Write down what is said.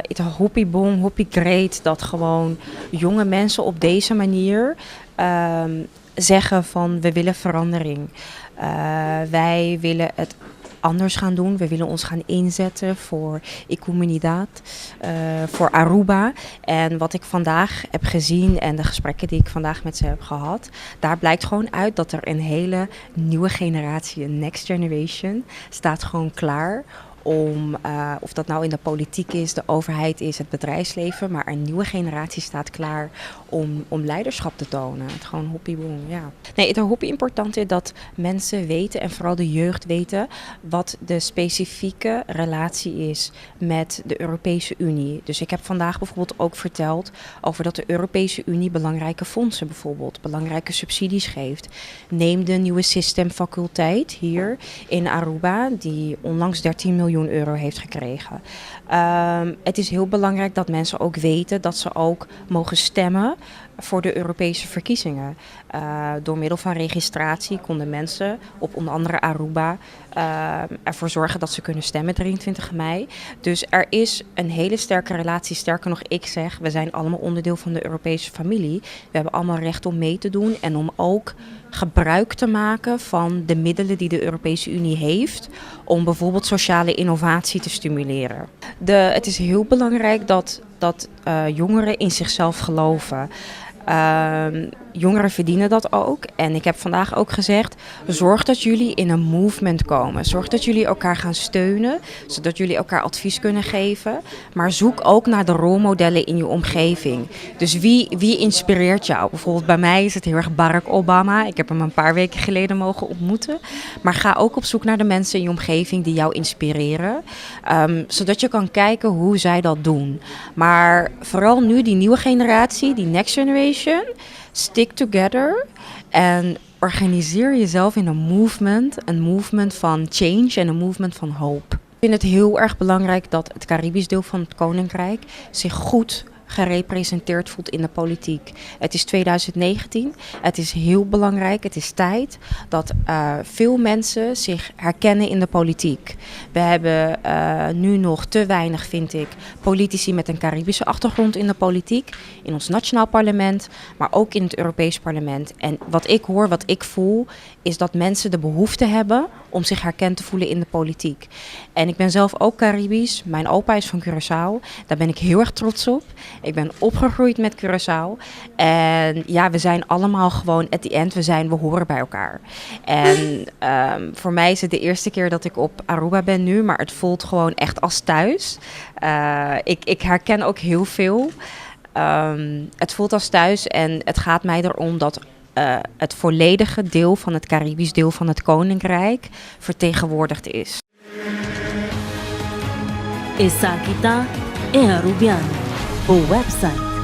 Het hoppie boom, hoppie great dat gewoon jonge mensen op deze manier zeggen van we willen verandering. Wij willen het anders gaan doen. We willen ons gaan inzetten voor Ecomunidad, voor Aruba. En wat ik vandaag heb gezien en de gesprekken die ik vandaag met ze heb gehad, daar blijkt gewoon uit dat er een hele nieuwe generatie, een next generation, staat gewoon klaar om, of dat nou in de politiek is, de overheid is, het bedrijfsleven, maar een nieuwe generatie staat klaar om leiderschap te tonen. Het gewoon hobbyboom, ja. Nee, het hobby important is dat mensen weten en vooral de jeugd weten wat de specifieke relatie is met de Europese Unie. Dus ik heb vandaag bijvoorbeeld ook verteld over dat de Europese Unie belangrijke fondsen bijvoorbeeld, belangrijke subsidies geeft. Neem de nieuwe systemfaculteit hier in Aruba, die onlangs 13 miljoen euro heeft gekregen. Het is heel belangrijk dat mensen ook weten dat ze ook mogen stemmen voor de Europese verkiezingen. Door middel van registratie konden mensen op onder andere Aruba ervoor zorgen dat ze kunnen stemmen 23 mei. Dus er is een hele sterke relatie. Sterker nog, ik zeg, we zijn allemaal onderdeel van de Europese familie. We hebben allemaal recht om mee te doen en om ook gebruik te maken van de middelen die de Europese Unie heeft om bijvoorbeeld sociale innovatie te stimuleren. Het is heel belangrijk dat jongeren in zichzelf geloven. Jongeren verdienen dat ook. En ik heb vandaag ook gezegd, zorg dat jullie in een movement komen. Zorg dat jullie elkaar gaan steunen, zodat jullie elkaar advies kunnen geven. Maar zoek ook naar de rolmodellen in je omgeving. Dus wie inspireert jou? Bijvoorbeeld bij mij is het heel erg Barack Obama. Ik heb hem een paar weken geleden mogen ontmoeten. Maar ga ook op zoek naar de mensen in je omgeving die jou inspireren. Zodat je kan kijken hoe zij dat doen. Maar vooral nu die nieuwe generatie, die next generation, stick together en organiseer jezelf in een movement van change en een movement van hope. Ik vind het heel erg belangrijk dat het Caribisch deel van het Koninkrijk zich goed gerepresenteerd voelt in de politiek. Het is 2019, het is heel belangrijk, het is tijd dat veel mensen zich herkennen in de politiek. We hebben nu nog te weinig, vind ik, politici met een Caribische achtergrond in de politiek, in ons nationaal parlement, maar ook in het Europees parlement. En wat ik hoor, wat ik voel, is dat mensen de behoefte hebben om zich herkend te voelen in de politiek. En ik ben zelf ook Caribisch, mijn opa is van Curaçao, daar ben ik heel erg trots op. Ik ben opgegroeid met Curaçao. En ja, we zijn allemaal gewoon, at the end, we horen bij elkaar. En voor mij is het de eerste keer dat ik op Aruba ben nu, maar het voelt gewoon echt als thuis. Ik herken ook heel veel. Het voelt als thuis en het gaat mij erom dat het volledige deel van het Caribisch deel van het Koninkrijk vertegenwoordigd is. Essa aqui tá é Arubiano, o website